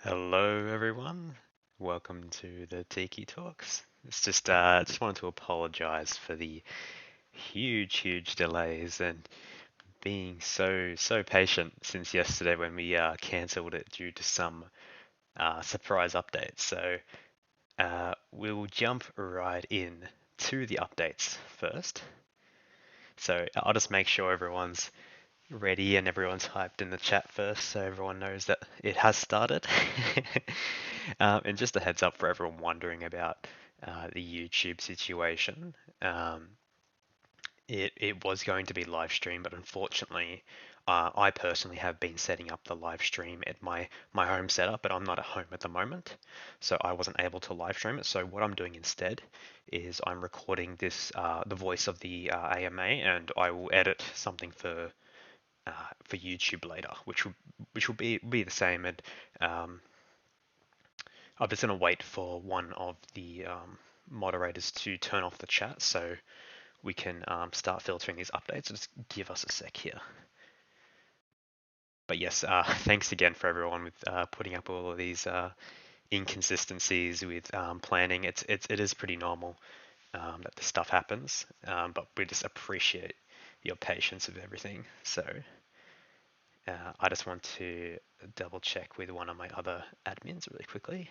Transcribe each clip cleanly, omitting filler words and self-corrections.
Hello, everyone. Welcome to the TIKI Talks. It's just wanted to apologize for the huge delays and being so patient since yesterday when we cancelled it due to some surprise updates. So we'll jump right in to the updates first. So I'll just make sure everyone's ready and everyone's hyped in the chat first so everyone knows that it has started. And just a heads up for everyone wondering about the YouTube situation. It was going to be live stream, but unfortunately, I personally have been setting up the live stream at my home setup, but I'm not at home at the moment, so I wasn't able to live stream it. So what I'm doing instead is I'm recording this the voice of the AMA, and I will edit something for YouTube later, which will be the same. And I'm just gonna wait for one of the moderators to turn off the chat so we can start filtering these updates. So just give us a sec here. But yes, thanks again for everyone with putting up all of these inconsistencies with planning. It is pretty normal that this stuff happens, but we just appreciate your patience with everything. So I just want to double check with one of my other admins really quickly.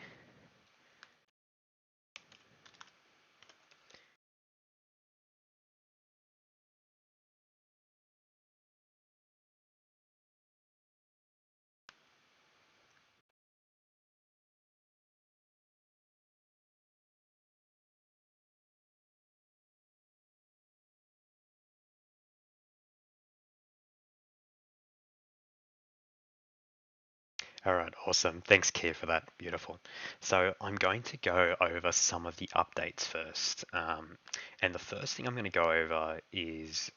All right, awesome. Thanks, Keir, for that. Beautiful. So I'm going to go over some of the updates first. And the first thing I'm going to go over is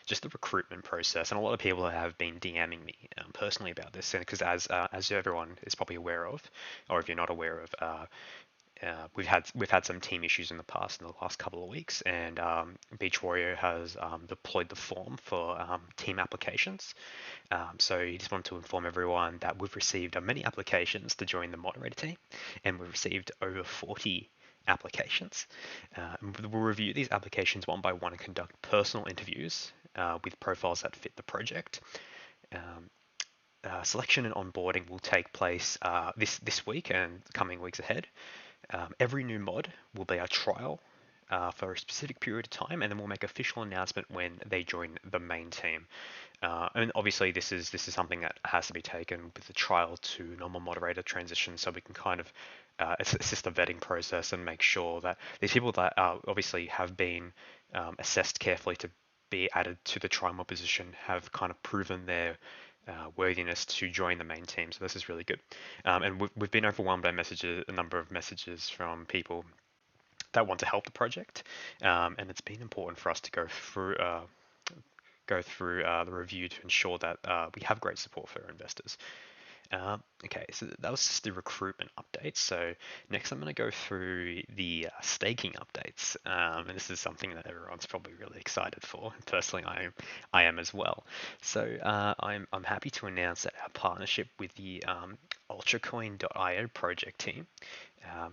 just the recruitment process. And a lot of people have been DMing me personally about this, and because as everyone is probably aware of, or if you're not aware of, we've had some team issues in the past in the last couple of weeks, and Beach Warrior has deployed the form for team applications. So he just wanted to inform everyone that we've received many applications to join the moderator team, and we've received over 40 applications. We'll review these applications one by one and conduct personal interviews with profiles that fit the project. Selection and onboarding will take place this week and coming weeks ahead. Every new mod will be a trial for a specific period of time, and then we'll make official announcement when they join the main team. And obviously, this is something that has to be taken with the trial to normal moderator transition, so we can kind of assist the vetting process and make sure that these people that obviously have been assessed carefully to be added to the trial mod position have kind of proven their worthiness to join the main team. So this is really good. And we've been overwhelmed by a number of messages from people that want to help the project, and it's been important for us to go through the review to ensure that we have great support for our investors. Okay, so that was just the recruitment updates. So next I'm going to go through the staking updates, and this is something that everyone's probably really excited for. Personally, I am as well. So I'm happy to announce that our partnership with the ultracoin.io project team.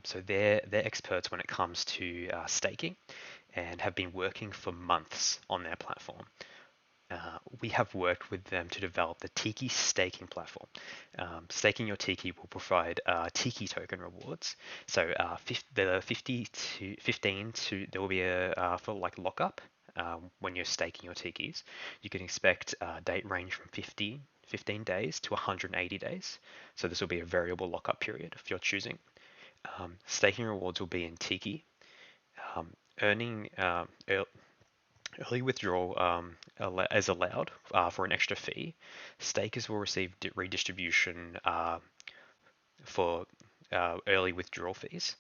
So they're experts when it comes to staking, and have been working for months on their platform. We have worked with them to develop the TIKI staking platform. Staking your TIKI will provide TIKI token rewards. So the 50 to 15 to there will be a for like lockup when you're staking your TIKIs. You can expect date range from 15 days to 180 days. So this will be a variable lockup period if you're choosing. Staking rewards will be in TIKI. Earning early withdrawal is allowed for an extra fee. Stakers will receive redistribution for early withdrawal fees.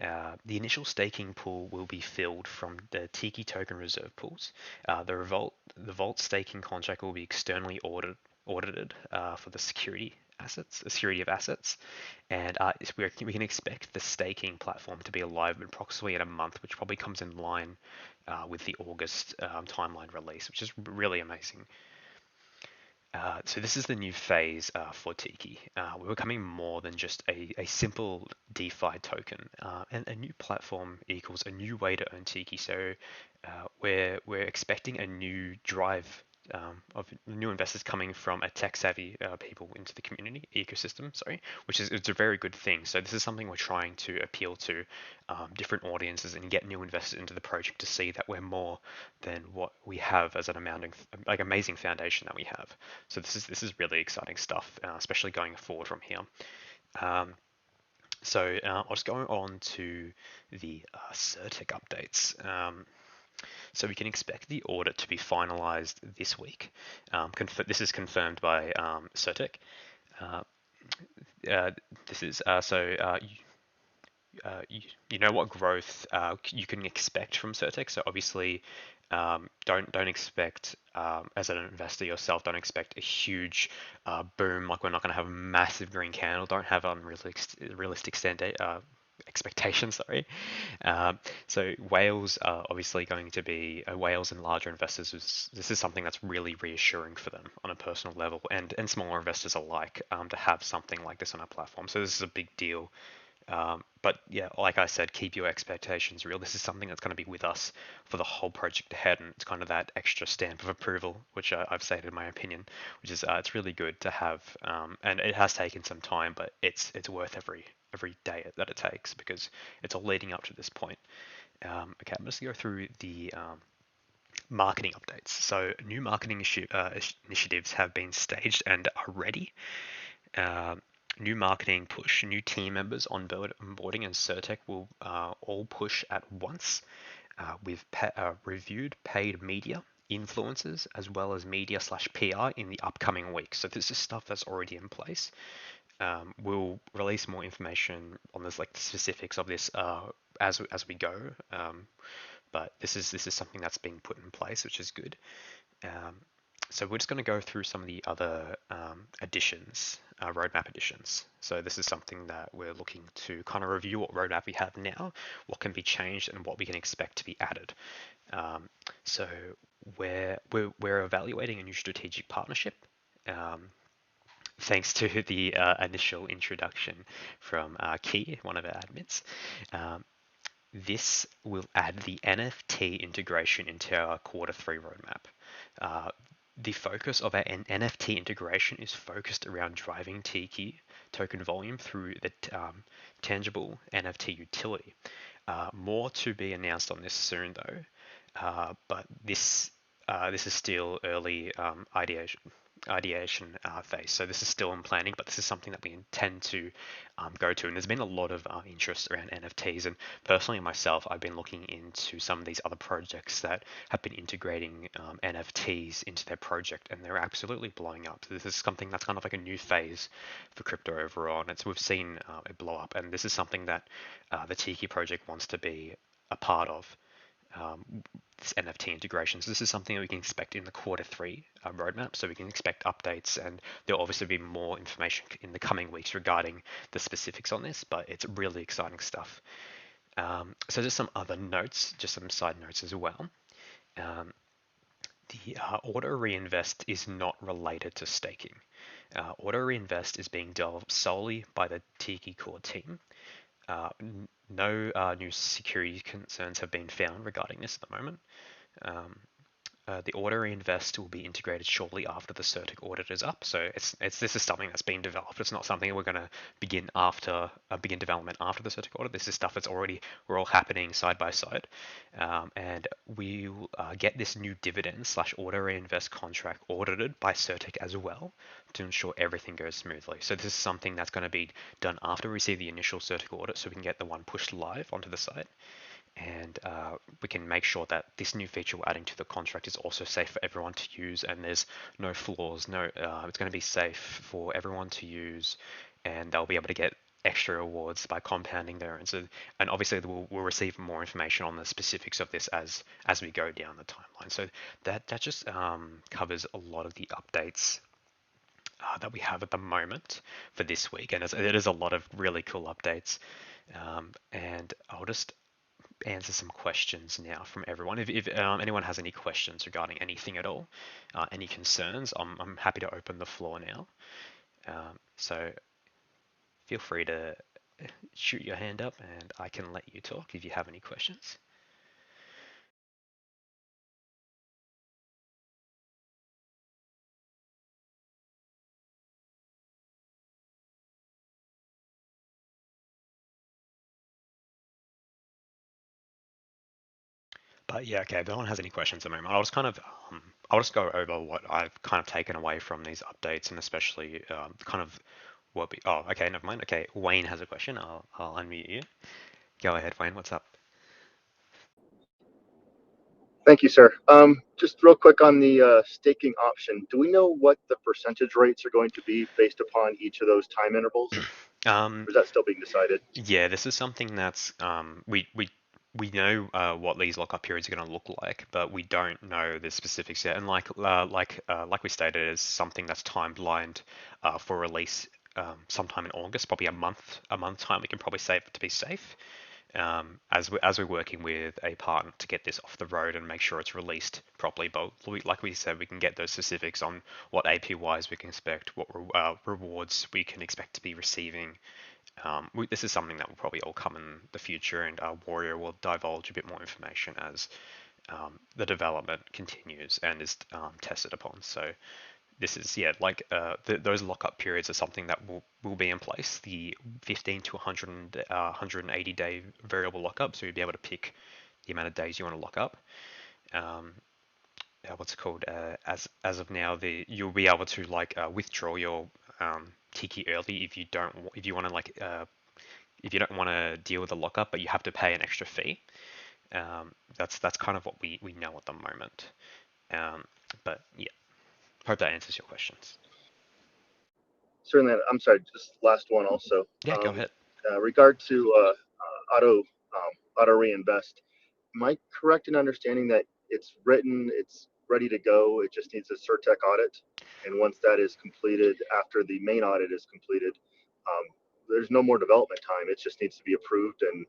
The initial staking pool will be filled from the TIKI token reserve pools. The Vault staking contract will be externally audited for the security of assets, and we can expect the staking platform to be live approximately in a month, which probably comes in line with the August timeline release, which is really amazing. So this is the new phase for TIKI. We're becoming more than just a simple DeFi token, and a new platform equals a new way to earn TIKI. So we're expecting a new drive of new investors coming from a tech-savvy people into the community ecosystem. Sorry, which is it's a very good thing. So this is something we're trying to appeal to different audiences and get new investors into the project to see that we're more than what we have as an amounting like amazing foundation that we have. So this is really exciting stuff, especially going forward from here. Um, I'll just go on to the Cirtec updates. So we can expect the audit to be finalized this week. This is confirmed by Cirtec. Uh, this is you know what growth you can expect from Cirtec. So obviously, don't expect as an investor yourself, don't expect a huge boom. Like we're not going to have a massive green candle. Don't have unrealistic standard expectations. Sorry. So whales are obviously going to be whales and larger investors. This is something that's really reassuring for them on a personal level, and smaller investors alike to have something like this on our platform. So this is a big deal. But yeah, like I said, keep your expectations real. This is something that's going to be with us for the whole project ahead, and it's kind of that extra stamp of approval, which I've stated in my opinion, which is it's really good to have. And it has taken some time, but it's worth every day that it takes because it's all leading up to this point. Okay, I'm just going to go through the marketing updates. So new marketing initiatives have been staged and are ready. Um, New marketing push, new team members onboarding, and Cirtec will all push at once with reviewed paid media, influencers, as well as media/PR in the upcoming weeks. So this is stuff that's already in place. We'll release more information on this, like the specifics of this, as we go. But this is something that's being put in place, which is good. Um, so we're just going to go through some of the other additions, roadmap additions. So this is something that we're looking to kind of review what roadmap we have now, what can be changed, and what we can expect to be added. Um, so we're evaluating a new strategic partnership. Um, Thanks to the initial introduction from Key, one of our admins. Um, this will add the NFT integration into our Q3 roadmap. Uh, the focus of our NFT integration is focused around driving TIKI token volume through the tangible NFT utility. More to be announced on this soon, though. But this is still early ideation phase. So this is still in planning, but this is something that we intend to go to. And there's been a lot of interest around NFTs. And personally, myself, I've been looking into some of these other projects that have been integrating NFTs into their project, and they're absolutely blowing up. So this is something that's kind of like a new phase for crypto overall, and we've seen it blow up. And this is something that the Tiki project wants to be a part of. This NFT integration. So this is something that we can expect in the Q3 roadmap. So we can expect updates, and there'll obviously be more information in the coming weeks regarding the specifics on this, but it's really exciting stuff. So just some other notes, just some side notes as well. The auto reinvest is not related to staking. Auto reinvest is being developed solely by the Tiki core team. No new security concerns have been found regarding this at the moment. Um, the auto reinvest will be integrated shortly after the Cirtec audit is up. So this is something that's been developed. It's not something we're going to begin development after the Cirtec audit. This is stuff that's we're all happening side by side, and we'll get this new dividend/auto reinvest contract audited by Cirtec as well to ensure everything goes smoothly. So this is something that's going to be done after we see the initial Cirtec audit, so we can get the one pushed live onto the site. And we can make sure that this new feature we're adding to the contract is also safe for everyone to use, and there's no flaws. It's going to be safe for everyone to use, and they'll be able to get extra rewards by compounding their own. And obviously we'll receive more information on the specifics of this as we go down the timeline. So that just covers a lot of the updates that we have at the moment for this week, and it is a lot of really cool updates. And I'll just answer some questions now from everyone. If anyone has any questions regarding anything at all, any concerns, I'm happy to open the floor now. So feel free to shoot your hand up and I can let you talk if you have any questions. But yeah, okay, if no one has any questions at the moment, I'll just go over what I've kind of taken away from these updates and especially kind of what we, oh, okay, never mind. Okay, Wayne has a question. I'll unmute you. Go ahead, Wayne, what's up? Thank you, sir. Just real quick on the staking option. Do we know what the percentage rates are going to be based upon each of those time intervals? Um, Or is that still being decided? yeah, this is something that's we know what these lockup periods are going to look like, but we don't know the specifics yet. And like we stated, it's something that's timelined for release sometime in August, probably a month time. We can probably save it to be safe. As we're working with a partner to get this off the road and make sure it's released properly. But like we said, we can get those specifics on what APYs we can expect, what rewards we can expect to be receiving. This is something that will probably all come in the future, and Warrior will divulge a bit more information as the development continues and is tested upon. So this is yeah like those lockup periods are something that will be in place, the 15 to 100 180 day variable lockup, so you'll be able to pick the amount of days you want to lock up. um, what's it called, as of now, the you'll be able to withdraw your tiki early if you don't if you want to if you don't want to deal with the lockup but you have to pay an extra fee. That's kind of what we know at the moment. um, but yeah, hope that answers your questions. Certainly. I'm sorry. Just last one also. Yeah, go ahead. Regard to auto reinvest. Am I correct in understanding that it's written, it's ready to go? It just needs a Cirtec audit, and once that is completed, after the main audit is completed, there's no more development time. It just needs to be approved and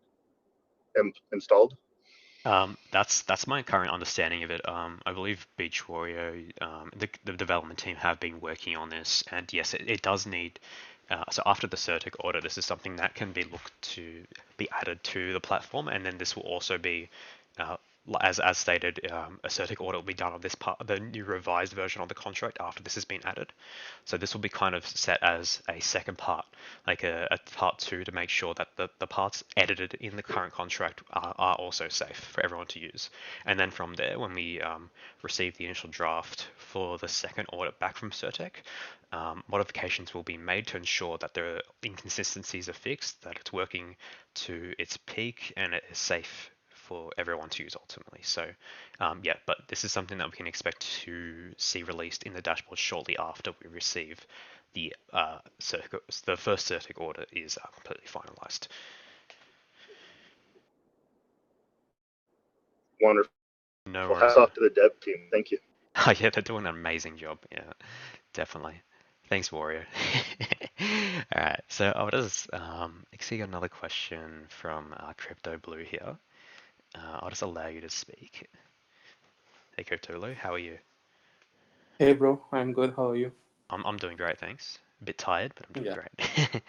installed. That's my current understanding of it. I believe Beach Warrior, the development team have been working on this, and yes, it does need. So after the Certic audit, this is something that can be looked to be added to the platform, and then this will also be, uh, as stated, a Certic audit will be done on this part, the new revised version of the contract after this has been added. So this will be kind of set as a second part, like a part two, to make sure that the parts edited in the current contract are also safe for everyone to use. And then from there, when we receive the initial draft for the second audit back from Certec, modifications will be made to ensure that the inconsistencies are fixed, that it's working to its peak, and it is safe for everyone to use ultimately. So yeah, but this is something that we can expect to see released in the dashboard shortly after we receive the the first Certic order is completely finalized. Wonderful. No worries. Hats off to the dev team. Thank you. Oh yeah, they're doing an amazing job. Yeah, definitely. Thanks, Warrior. All right, so I'll just see another question from Crypto Blue here. I'll just allow you to speak. Hey, Crypto Blue, how are you? Hey bro, I'm good. How are you? I'm doing great, thanks. A bit tired, but I'm doing Yeah. great.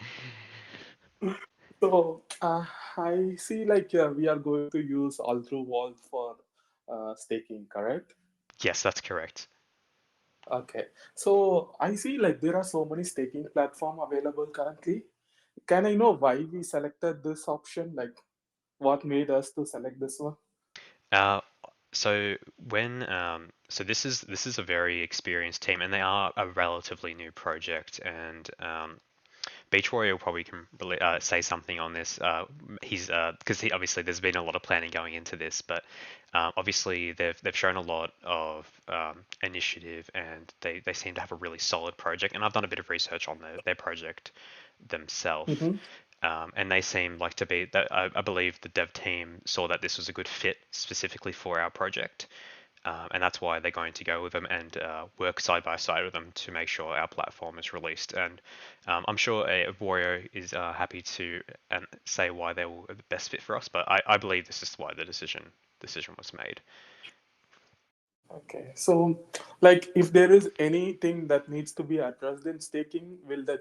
So I see like we are going to use all through vault for staking, correct? Yes, that's correct. Okay. So I see like there are so many staking platform available currently. Can I know why we selected this option? Like what made us to select this one? Uh, so this is a very experienced team, and they are a relatively new project. And Beach Warrior probably can really, say something on this. He's because he obviously there's been a lot of planning going into this, but obviously they've shown a lot of initiative, and they seem to have a really solid project. And I've done a bit of research on their project themselves. Mm-hmm. And they seem like to be that I believe the dev team saw that this was a good fit specifically for our project. And that's why they're going to go with them and work side by side with them to make sure our platform is released. And I'm sure Wario is happy to say why they were the best fit for us, but I believe this is why the decision was made. Okay, so like if there is anything that needs to be addressed in staking, will the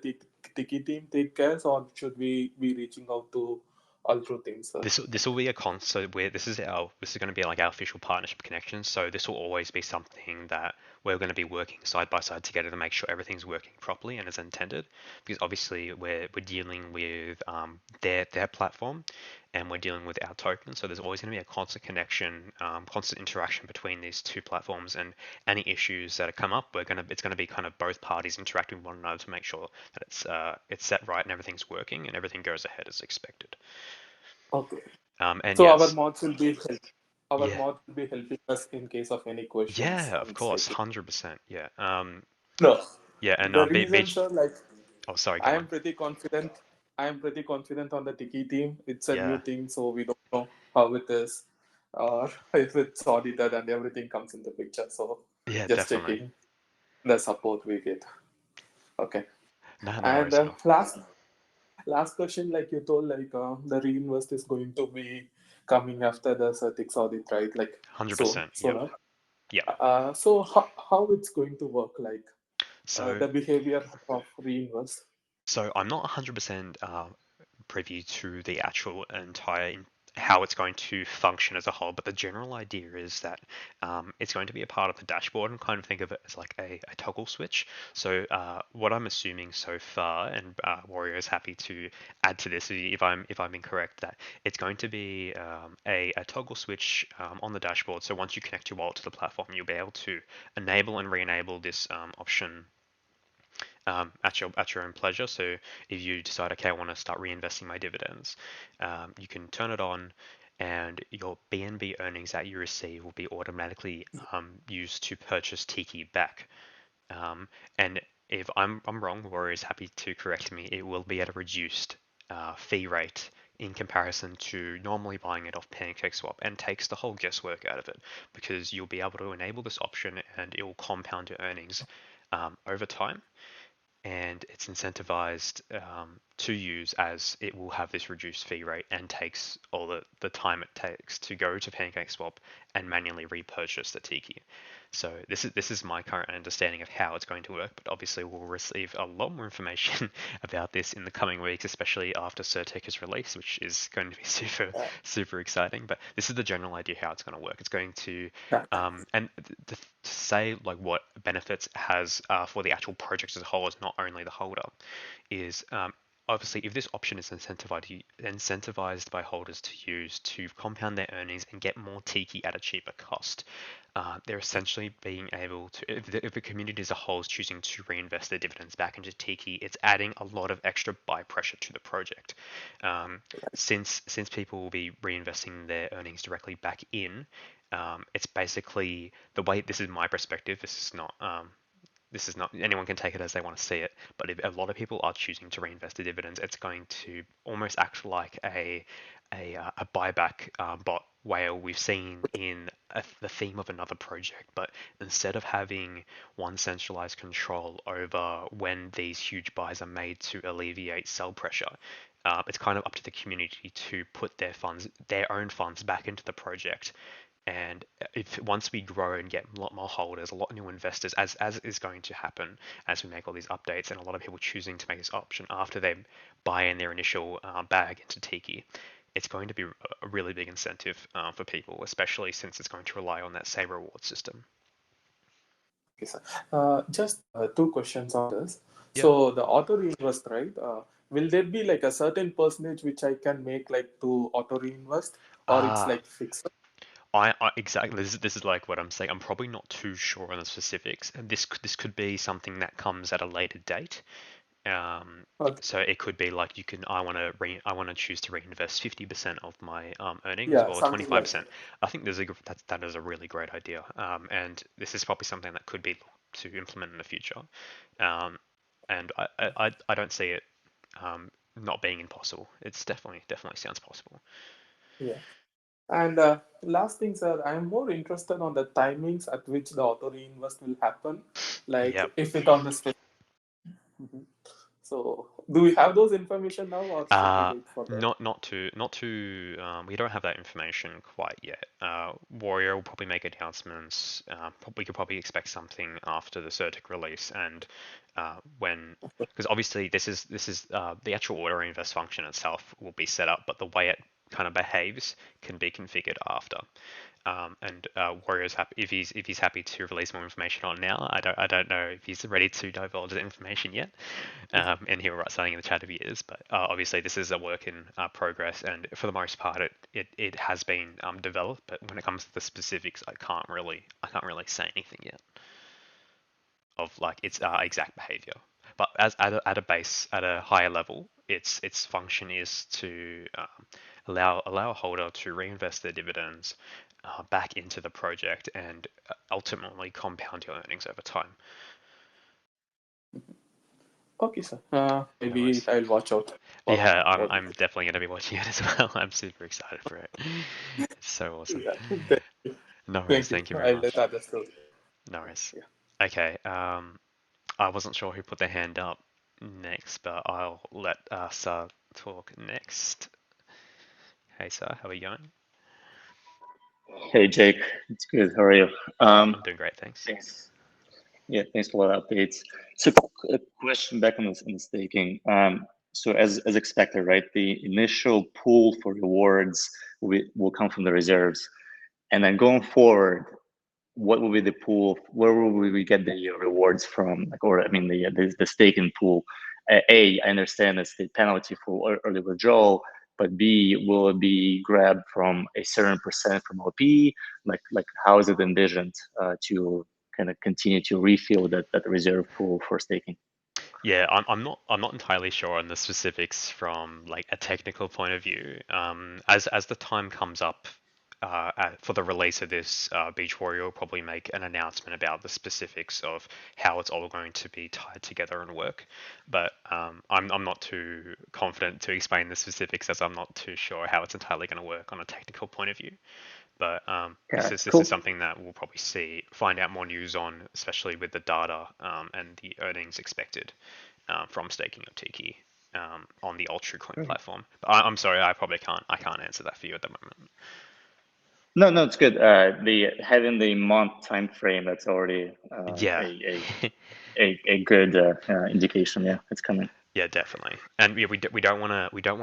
Tiki team take care, or should we be reaching out to Altro teams first? This will be a constant where this is going to be like our official partnership connection. So this will always be something that we're going to be working side by side together to make sure everything's working properly and as intended. Because obviously we're dealing with their platform, and we're dealing with our token. So there's always going to be a constant connection, constant interaction between these two platforms, and any issues that come up, it's going to be kind of both parties interacting with one another to make sure that it's set right and everything's working and everything goes ahead as expected. Okay. And So yes, our yeah, mods will be helping us in case of any questions yeah, of on course, staking. 100%, yeah, No, yeah, and the reasons are like oh, sorry, go I on, am pretty confident. I am pretty confident on the Tiki team. It's a new yeah, thing, so we don't know how it is, or if it's audited and everything comes in the picture. So yeah, just definitely, checking the support we get. Okay. no And worries at all, last question, like you told, like the reinvest is going to be coming after the Certix audit, right? Like soon, 100%, yep, sooner. yep. So how it's going to work, like So, the behavior of reinvest? so I'm not 100% privy to the actual entire how it's going to function as a whole, but the general idea is that it's going to be a part of the dashboard and kind of think of it as like a toggle switch. So what I'm assuming so far, and Warrior is happy to add to this if I'm incorrect, that it's going to be a toggle switch on the dashboard. So once you connect your wallet to the platform, you'll be able to enable and re-enable this option at your own pleasure. So if you decide, okay, I want to start reinvesting my dividends, you can turn it on, and your BNB earnings that you receive will be automatically used to purchase Tiki back. And if I'm wrong, Warrior is happy to correct me. It will be at a reduced fee rate in comparison to normally buying it off PancakeSwap, and takes the whole guesswork out of it, because you'll be able to enable this option and it will compound your earnings over time, and it's incentivized to use, as it will have this reduced fee rate and takes all the time it takes to go to PancakeSwap and manually repurchase the Tiki. So this is my current understanding of how it's going to work, but obviously we'll receive a lot more information about this in the coming weeks, especially after Cirtec is released, which is going to be super exciting. But this is the general idea how it's going to work. It's going to Yeah. and to say like what benefits it has for the actual project as a whole, is not only the holder, is obviously if this option is incentivized by holders to use to compound their earnings and get more Tiki at a cheaper cost, they're essentially being able to, if the community as a whole is choosing to reinvest their dividends back into Tiki, it's adding a lot of extra buy pressure to the project. Since people will be reinvesting their earnings directly back in, it's basically the way. This is my perspective. This is not anyone can take it as they want to see it, but if a lot of people are choosing to reinvest the dividends, it's going to almost act like a buyback bot whale we've seen in the theme of another project. But instead of having one centralized control over when these huge buys are made to alleviate sell pressure, it's kind of up to the community to put their own funds back into the project. And if once we grow and get a lot more holders, a lot new investors, as is going to happen as we make all these updates, and a lot of people choosing to make this option after they buy in their initial bag into Tiki, it's going to be a really big incentive for people, especially since it's going to rely on that same reward system. Okay, sir. Just two questions on this. Yep. So the auto reinvest, right? Will there be like a certain percentage which I can make like to auto reinvest, or it's Ah, like fixed? I exactly. This is like what I'm saying. I'm probably not too sure on the specifics, and this could be something that comes at a later date. Um, Okay. so it could be like I want to choose to reinvest 50% of my earnings, Yeah, or something like 25%. I think that is a really great idea. And this is probably something that could be looked to implement in the future. Um, and I don't see it not being impossible. It's definitely sounds possible. yeah. And last thing, sir, I am more interested on the timings at which the auto reinvest will happen. Like Yep. if it on the Mhm. So do we have those information now, or should we Uh, wait for that? not to. We don't have that information quite yet. Warrior will probably make announcements. We could probably expect something after the Certic release, and when, because obviously this is the actual auto invest function itself will be set up, but the way it kind of behaves can be configured after. And Warrior's happy if he's happy to release more information on now. I don't know if he's ready to divulge the information yet, and he'll write something in the chat if he is. But obviously this is a work in progress, and for the most part it has been developed. But when it comes to the specifics, I can't really say anything yet of like its exact behavior. But as at a higher level, its function is to allow a holder to reinvest their dividends back into the project and ultimately compound your earnings over time. Okay, sir. No Maybe worries. I'll watch out for Yeah, I'm what. I'm definitely going to be watching it as well. I'm super excited for it. It's so awesome. Yeah. No worries. Thank you. Thank you very I'll let much. others go. No worries. Yeah. Okay. I wasn't sure who put their hand up next, but I'll let Sar talk next. Hey, Sar, how are you going? Hey Jake, it's good. How are you? I'm doing great, thanks. Thanks. Yeah, thanks for a lot of updates. So, a question back on the staking. So, as expected, right? The initial pool for rewards will come from the reserves, and then going forward, what will be the pool? Where will we get the rewards from? Like, or I mean, the staking pool. I understand it's the penalty for early withdrawal, but B, will it be grabbed from a certain percent from LP? Like how is it envisioned to kind of continue to refill that reserve pool for staking? Yeah, I'm not entirely sure on the specifics from like a technical point of view. As the time comes up for the release of this, Beach Warrior will probably make an announcement about the specifics of how it's all going to be tied together and work. But I'm not too confident to explain the specifics as I'm not too sure how it's entirely going to work on a technical point of view. But this Yeah, is cool. something that we'll probably find out more news on, especially with the data and the earnings expected from staking of Tiki on the Ultracoin platform. But I'm sorry, I can't answer that for you at the moment. No, it's good. The having the month time frame, that's already Yeah. a good indication. Yeah, it's coming. Yeah, definitely. And yeah, we don't want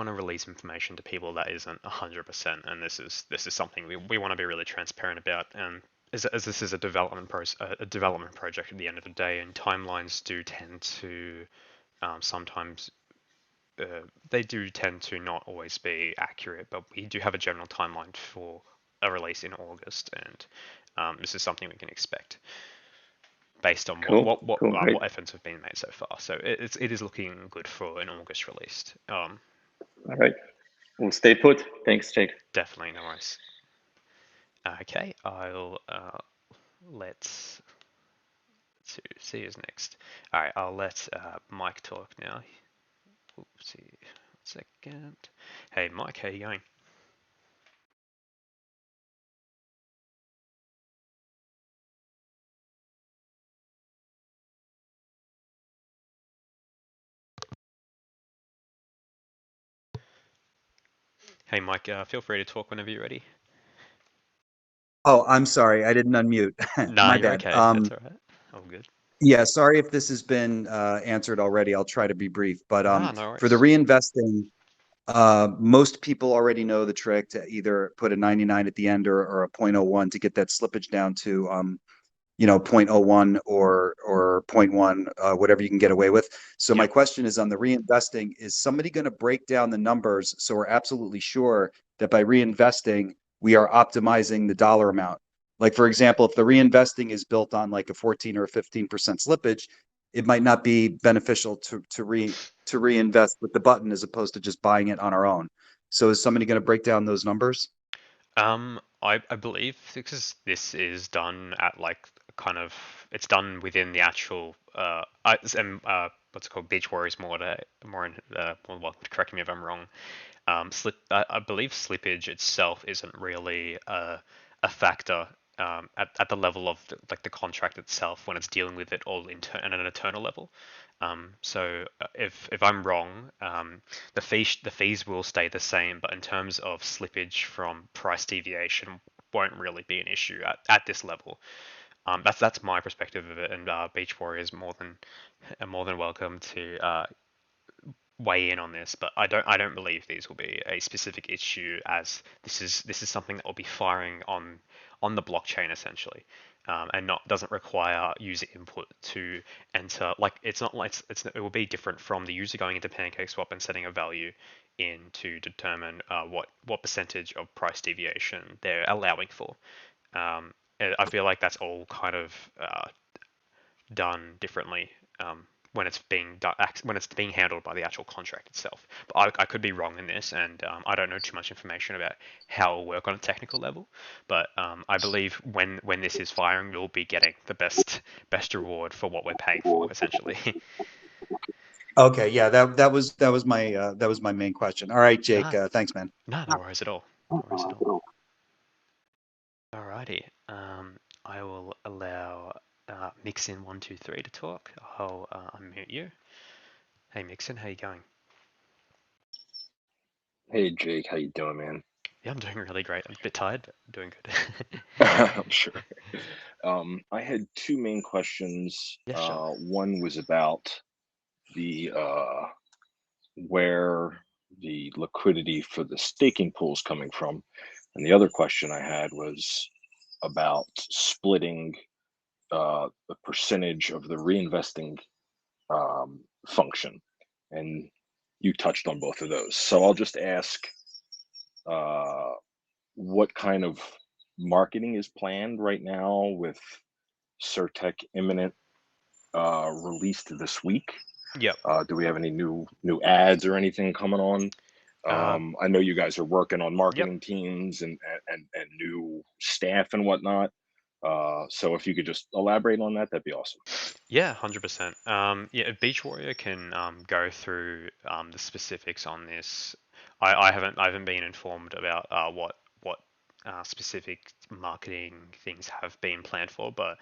to release information to people that isn't 100%. And this is something we want to be really transparent about. And as this is a development project at the end of the day, and timelines do tend to sometimes they do tend to not always be accurate. But we do have a general timeline for a release in August, and this is something we can expect based on what Cool, what what, cool, uh, great. what efforts have been made so far. So it is looking good for an August release. All right, we'll stay put. Thanks, Jake. Definitely, no worries. Okay, I'll let's see who's next. All right, I'll let Mike talk now. See, 1 second. Hey, Mike, how you going? Hey, Mike, feel free to talk whenever you're ready. Oh, I'm sorry. I didn't unmute. Nah, My you're bad. okay. That's all right. All good. Yeah, sorry if this has been answered already. I'll try to be brief. But Nah, no for the worries. reinvesting, most people already know the trick to either put a 99 at the end or a point oh 0.01 to get that slippage down to point oh 0.01 or point 0.1, whatever you can get away with. So my Yep. question is on the reinvesting, is somebody going to break down the numbers so we're absolutely sure that by reinvesting, we are optimizing the dollar amount? Like, for example, if the reinvesting is built on like a 14 or a 15% slippage, it might not be beneficial to reinvest with the button as opposed to just buying it on our own. So is somebody going to break down those numbers? I believe because this is done at like kind of it's done within the actual what's it called, Beach Warriors more in well, correct me if I'm wrong. I believe slippage itself isn't really a factor at the level of like the contract itself when it's dealing with it all at an internal level. So if I'm wrong, the fees will stay the same, but in terms of slippage from price deviation, won't really be an issue at this level. That's my perspective of it, and Beach Warrior is more than welcome to weigh in on this, but I don't believe these will be a specific issue, as this is something that will be firing on the blockchain essentially, and not doesn't require user input to enter. Like it's not like it will be different from the user going into PancakeSwap and setting a value in to determine what percentage of price deviation they're allowing for. I feel like that's all kind of done differently when it's being handled by the actual contract itself. But I could be wrong in this, and I don't know too much information about how it'll work on a technical level. But I believe when this is firing, we'll be getting the best reward for what we're paying for, essentially. Okay, yeah, that was my main question. All right, Jake, Ah, thanks, man. no worries at all. No worries at all. Alrighty. I will allow Mixin123 to talk. I'll unmute you. Hey Mixin, how you going? Hey Jake, how you doing, man? Yeah, I'm doing really great. I'm a bit tired, but doing good. I'm sure. I had two main questions. Yeah, sure. One was about the where the liquidity for the staking pool is coming from, and the other question I had was about splitting the percentage of the reinvesting function, and you touched on both of those. So I'll just ask what kind of marketing is planned right now with Cirtec imminent released this week? Yep. Do we have any new ads or anything coming on? I know you guys are working on Yep. marketing teams and new staff and whatnot. So if you could just elaborate on that, that'd be awesome. Yeah, 100%. Yeah, Beach Warrior can go through the specifics on this. I haven't been informed about what specific marketing things have been planned for, but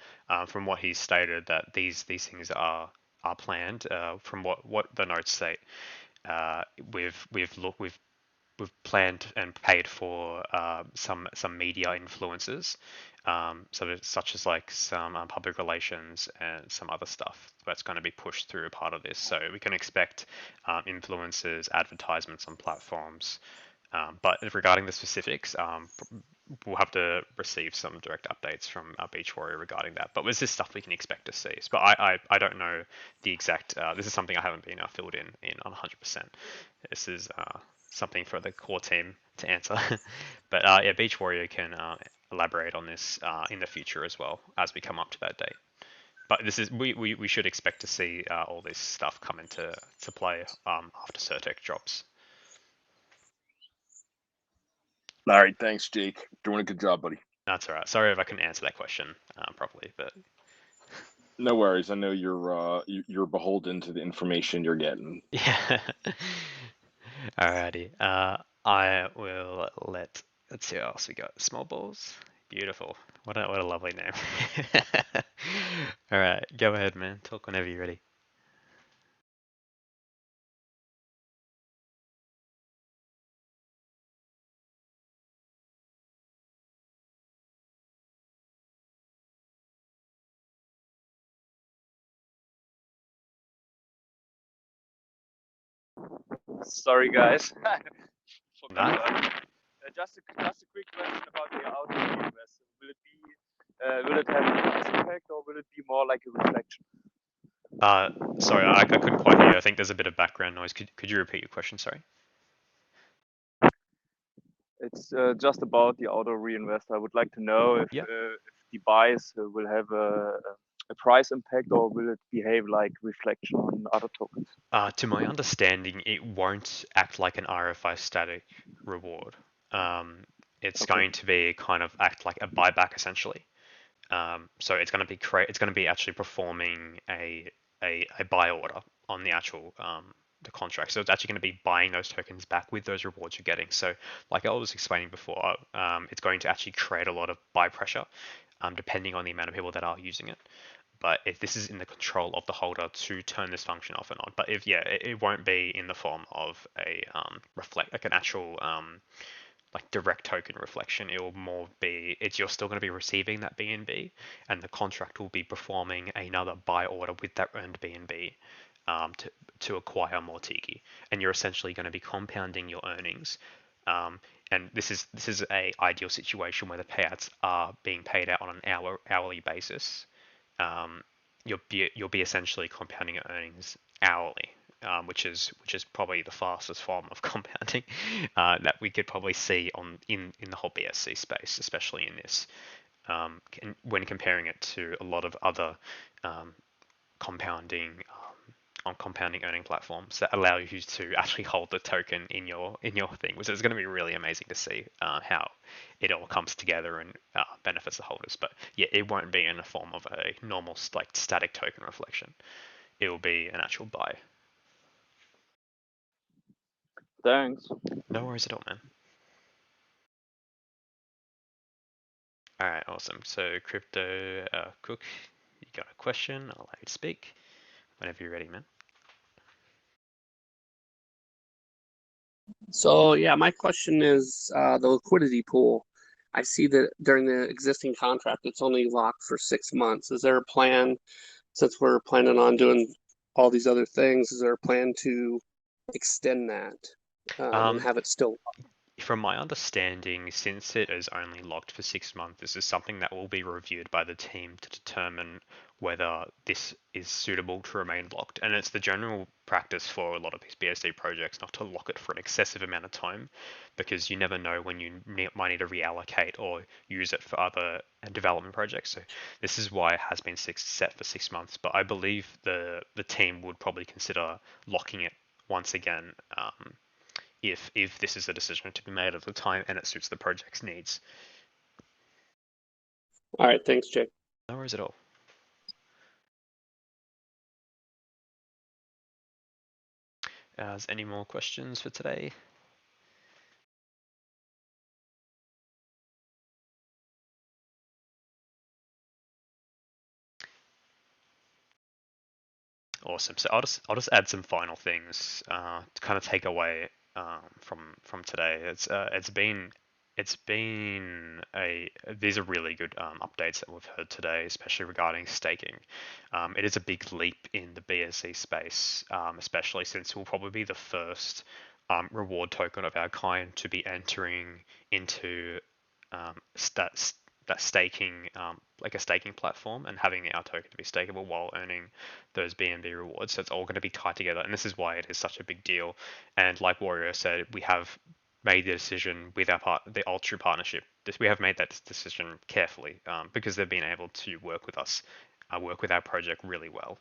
from what he's stated, that these things are planned. From what the notes state, we've planned and paid for some media influencers, such as like some public relations and some other stuff that's going to be pushed through a part of this. So we can expect influencers, advertisements on platforms. But regarding the specifics, we'll have to receive some direct updates from Beach Warrior regarding that. But this is stuff we can expect to see. But I don't know the exact. This is something I haven't been filled in on 100%. This is something for the core team to answer. But yeah, Beach Warrior can elaborate on this in the future as well as we come up to that date. But this is we should expect to see all this stuff come into play after Cirtec drops. All right, thanks, Jake. Doing a good job, buddy. That's all right. Sorry if I couldn't answer that question properly, but No worries. I know you're beholden to the information you're getting. yeah. Alrighty. I will let's see what else we got. Small balls. Beautiful. What a lovely name. All right, go ahead, man. Talk whenever you're ready. Sorry, guys. No. Forgot that. Just a quick question about the auto invest. Will it have a price impact or will it be more like a reflection? Sorry, I couldn't quite hear you. I think there's a bit of background noise. Could you repeat your question? Sorry. It's just about the auto reinvest. I would like to know if Yeah. the buys will have a price impact or will it behave like reflection on other tokens? To my understanding, it won't act like an RFI static reward. It's Okay. going to be kind of act like a buyback essentially. So it's going to be actually performing a buy order on the actual the contract. So it's actually going to be buying those tokens back with those rewards you're getting. So like I was explaining before, it's going to actually create a lot of buy pressure, depending on the amount of people that are using it. But if this is in the control of the holder to turn this function off and on, but if it won't be in the form of a reflect like an actual like direct token reflection. It will more be you're still going to be receiving that BNB, and the contract will be performing another buy order with that earned BNB to acquire more Tiki, and you're essentially going to be compounding your earnings. And this is a ideal situation where the payouts are being paid out on an hourly basis. um, you'll be essentially compounding your earnings hourly, which is probably the fastest form of compounding that we could probably see in the whole BSC space, especially in this. When comparing it to a lot of other um, compounding on compounding earning platforms that allow you to actually hold the token in your thing, which is going to be really amazing to see how it all comes together and benefits the holders. But yeah, it won't be in the form of a normal like static token reflection. It will be an actual buy. Thanks. No worries at all, man. All right, awesome. So Crypto Cook, you got a question? I'll allow you to speak whenever you're ready, man. So yeah, my question is the liquidity pool. I see that during the existing contract, it's only locked for 6 months. Is there a plan, since we're planning on doing all these other things, is there a plan to extend that and have it still locked? From my understanding, since it is only locked for 6 months, this is something that will be reviewed by the team to determine whether this is suitable to remain locked. And it's the general practice for a lot of these BSD projects not to lock it for an excessive amount of time, because you never know when you might need to reallocate or use it for other development projects. So this is why it has been set for 6 months. But I believe the team would probably consider locking it once again. If this is a decision to be made at the time and it suits the project's needs. All right, thanks, Jay. No worries at all. Is any more questions for today? Awesome. So I'll just add some final things to kind of take away from today. It's been these are really good updates that we've heard today, especially regarding staking. It is a big leap in the BSC space, especially since we'll probably be the first reward token of our kind to be entering into that staking, like a staking platform, and having our token to be stakeable while earning those BNB rewards. So it's all going to be tied together, and this is why it is such a big deal. And like Warrior said, we have made the decision with the Ultra partnership. We have made that decision carefully because they've been able to work with us, work with our project really well.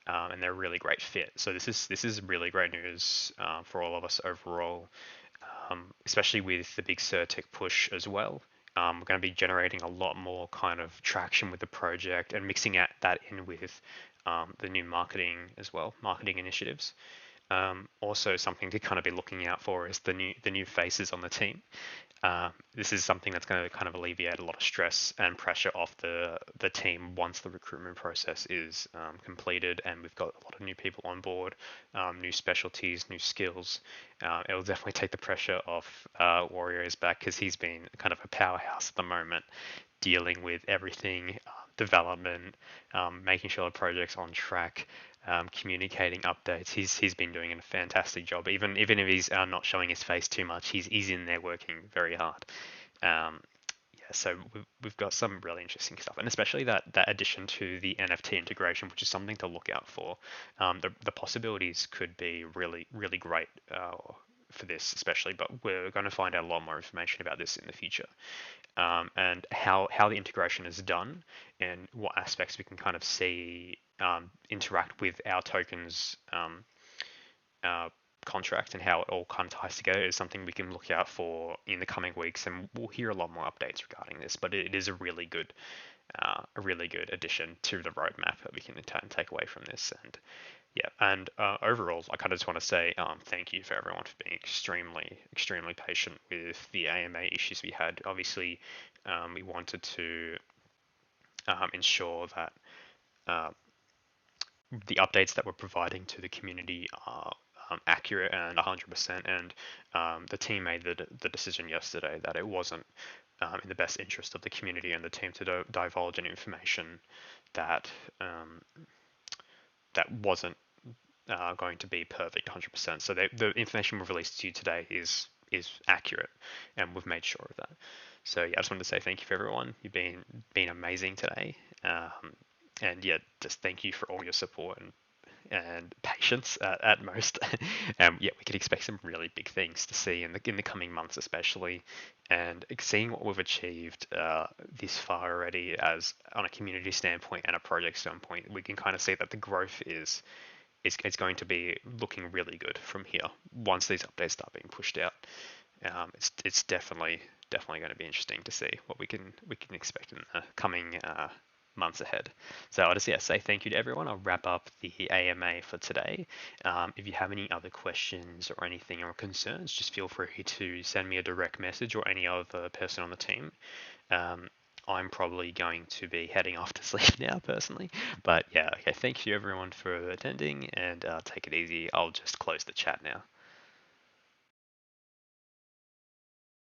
And they're a really great fit. So this is really great news for all of us overall, especially with the big Cirtec push as well. We're going to be generating a lot more kind of traction with the project and mixing that in with the new marketing as well, marketing initiatives. Also, something to kind of be looking out for is the new faces on the team. This is something that's going to kind of alleviate a lot of stress and pressure off the team once the recruitment process is completed and we've got a lot of new people on board, new specialties, new skills. It will definitely take the pressure off Warrior's back, because he's been kind of a powerhouse at the moment, dealing with everything, development, making sure the project's on track, communicating updates. He's been doing a fantastic job. Even if he's not showing his face too much, he's in there working very hard. Yeah, so we've got some really interesting stuff, and especially that addition to the NFT integration, which is something to look out for. The possibilities could be really great for this, especially, but we're going to find out a lot more information about this in the future. And how the integration is done and what aspects we can kind of see interact with our tokens contract, and how it all kind of ties together is something we can look out for in the coming weeks, and we'll hear a lot more updates regarding this. But it is a really good a really good addition to the roadmap that we can in turn take away from this. And yeah, and overall, I kind of just want to say thank you for everyone for being extremely patient with the AMA issues we had. Obviously, we wanted to ensure that the updates that we're providing to the community are accurate and 100%. And the team made the decision yesterday that it wasn't in the best interest of the community and the team to divulge any information that that wasn't going to be perfect 100%. So the information we've released to you today is accurate, and we've made sure of that. So yeah, I just wanted to say thank you for everyone. You've been amazing today, and yeah, just thank you for all your support and patience at most. Yeah, we could expect some really big things to see in the coming months, especially, and seeing what we've achieved this far already, as on a community standpoint and a project standpoint, we can kind of see that the growth is going to be looking really good from here once these updates start being pushed out. It's definitely going to be interesting to see what we can expect in the coming months ahead. So I'll just say thank you to everyone. I'll wrap up the AMA for today. If you have any other questions or anything or concerns, just feel free to send me a direct message or any other person on the team. I'm probably going to be heading off to sleep now personally, but yeah, okay, thank you everyone for attending, and take it easy. I'll just close the chat now.